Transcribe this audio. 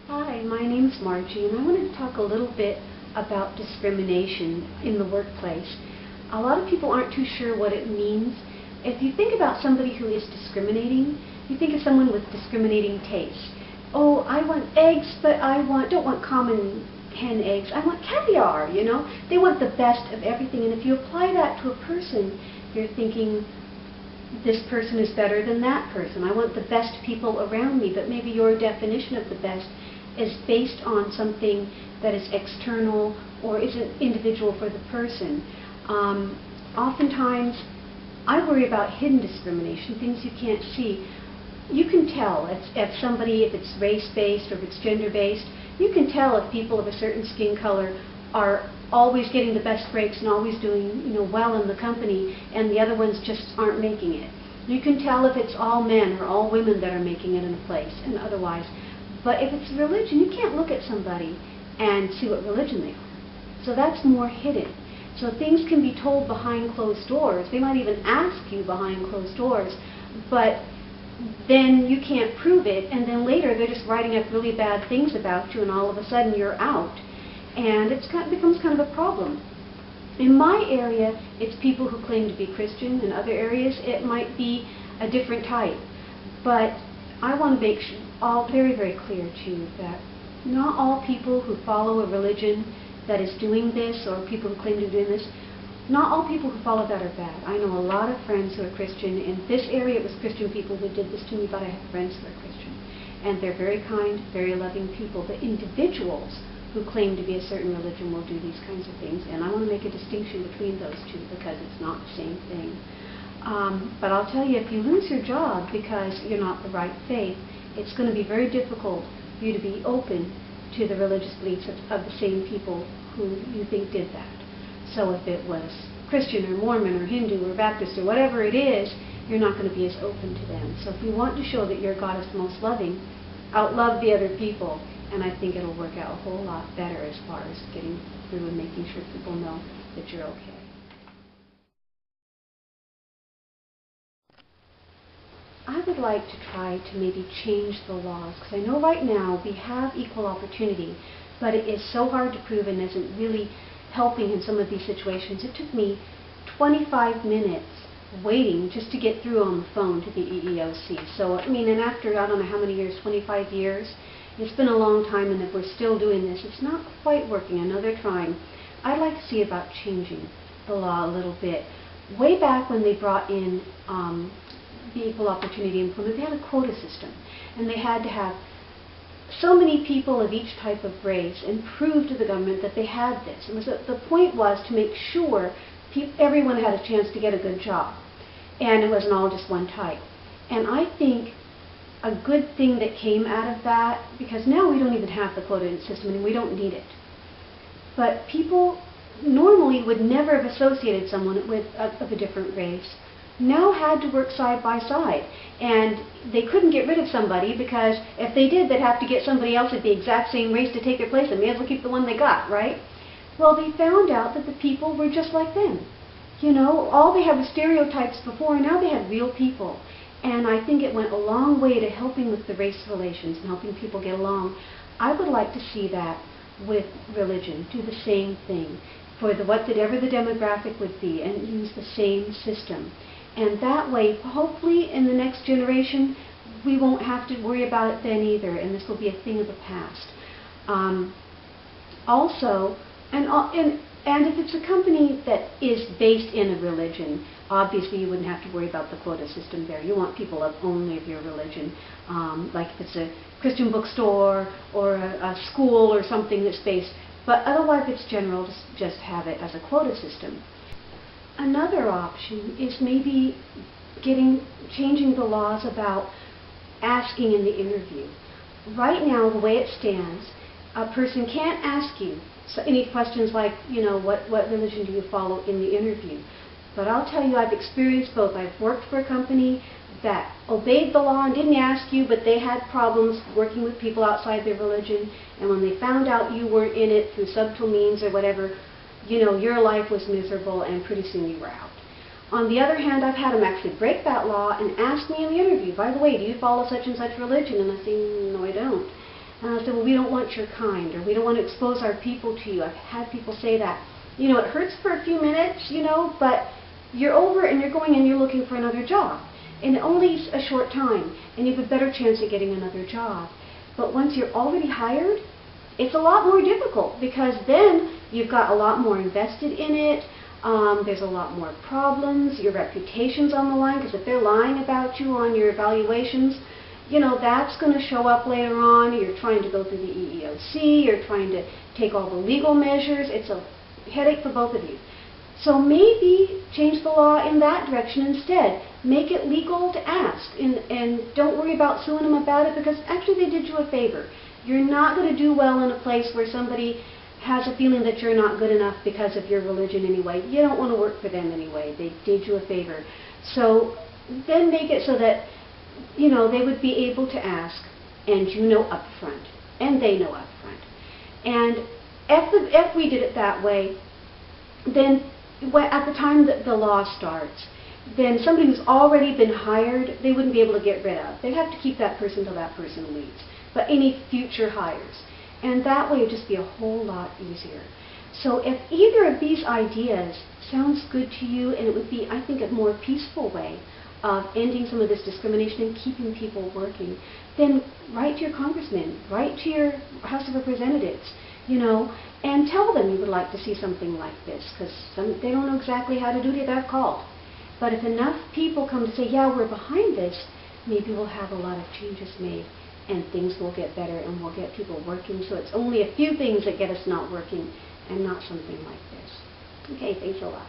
Hi, my name's Margie, and I wanted to talk a little bit about discrimination in the workplace. A lot of people aren't too sure what it means. If you think about somebody who is discriminating, you think of someone with discriminating tastes. Oh, I want eggs, but don't want common hen eggs. I want caviar, you know? They want the best of everything, and if you apply that to a person, you're thinking, this person is better than that person. I want the best people around me, but maybe your definition of the best is based on something that is external or isn't individual for the person. Oftentimes, I worry about hidden discrimination, things you can't see. You can tell if somebody, if it's race-based or if it's gender-based, you can tell if people of a certain skin color are always getting the best breaks and always doing well in the company, and the other ones just aren't making it. You can tell if it's all men or all women that are making it in a place and otherwise. But if it's religion, you can't look at somebody and see what religion they are. So that's more hidden. So things can be told behind closed doors. They might even ask you behind closed doors, but then you can't prove it, and then later they're just writing up really bad things about you, and all of a sudden you're out. And it becomes kind of a problem. In my area, it's people who claim to be Christian. In other areas, it might be a different type. But I want to make all very, very clear to you that not all people who follow a religion that is doing this, or people who claim to be doing this, not all people who follow that are bad. I know a lot of friends who are Christian. In this area, it was Christian people who did this to me, but I have friends who are Christian. And they're very kind, very loving people. But individuals who claim to be a certain religion will do these kinds of things. And I want to make a distinction between those two because it's not the same thing. But I'll tell you, if you lose your job because you're not the right faith, it's going to be very difficult for you to be open to the religious beliefs of the same people who you think did that. So if it was Christian or Mormon or Hindu or Baptist or whatever it is, you're not going to be as open to them. So if you want to show that your God is the most loving, outlove the other people, and I think it'll work out a whole lot better as far as getting through and making sure people know that you're okay. I would like to try to maybe change the laws, because I know right now we have equal opportunity, but it is so hard to prove and isn't really helping in some of these situations. It took me 25 minutes waiting just to get through on the phone to the EEOC. So, I mean, and after, I don't know how many years, 25 years, it's been a long time, and if we're still doing this, it's not quite working. I know they're trying. I'd like to see about changing the law a little bit. Way back when they brought in the Equal Opportunity Employment, they had a quota system, and they had to have so many people of each type of race and prove to the government that they had this. The point was to make sure everyone had a chance to get a good job, and it wasn't all just one type. And I think a good thing that came out of that, because now we don't even have the quota system and we don't need it, but people normally would never have associated someone of a different race, now had to work side by side. And they couldn't get rid of somebody, because if they did, they'd have to get somebody else at the exact same race to take their place, and may as well keep the one they got, right? Well, they found out that the people were just like them. You know, all they had was stereotypes before, and now they had real people. And I think it went a long way to helping with the race relations and helping people get along. I would like to see that with religion, do the same thing for whatever the demographic would be, and use the same system. And that way, hopefully in the next generation, we won't have to worry about it then either, and this will be a thing of the past. Also, and if it's a company that is based in a religion, obviously you wouldn't have to worry about the quota system there. You want people of only of your religion, like if it's a Christian bookstore or a school or something that's based. But otherwise, if it's general, just have it as a quota system. Another option is maybe changing the laws about asking in the interview. Right now, the way it stands, a person can't ask you any questions like, what religion do you follow in the interview. But I'll tell you, I've experienced both. I've worked for a company that obeyed the law and didn't ask you, but they had problems working with people outside their religion, and when they found out you weren't in it through subtle means or whatever, your life was miserable, and pretty soon you were out. On the other hand, I've had them actually break that law and ask me in the interview, by the way, do you follow such and such religion? And I say, no, I don't. And I'll say, well, we don't want your kind, or we don't want to expose our people to you. I've had people say that. You know, it hurts for a few minutes, you know, but you're over it and you're going and you're looking for another job. And only a short time, and you have a better chance of getting another job. But once you're already hired, it's a lot more difficult, because then you've got a lot more invested in it. There's a lot more problems. Your reputation's on the line, because if they're lying about you on your evaluations, you know, that's going to show up later on. You're trying to go through the EEOC. You're trying to take all the legal measures. It's a headache for both of you. So maybe change the law in that direction instead. Make it legal to ask, and don't worry about suing them about it, because actually they did you a favor. You're not going to do well in a place where somebody has a feeling that you're not good enough because of your religion anyway. You don't want to work for them anyway. They did you a favor. So then make it so that, you know, they would be able to ask, and you know up front, and they know up front. And if we did it that way, then at the time that the law starts, then somebody who's already been hired, they wouldn't be able to get rid of. They'd have to keep that person till that person leaves. But any future hires. And that way it would just be a whole lot easier. So if either of these ideas sounds good to you, and it would be, I think, a more peaceful way of ending some of this discrimination and keeping people working, then write to your congressman, write to your House of Representatives, you know, and tell them you would like to see something like this, because they don't know exactly how to do it. They've called. But if enough people come to say, yeah, we're behind this, maybe we'll have a lot of changes made, and things will get better, and we'll get people working. So it's only a few things that get us not working, and not something like this. Okay, thanks a lot.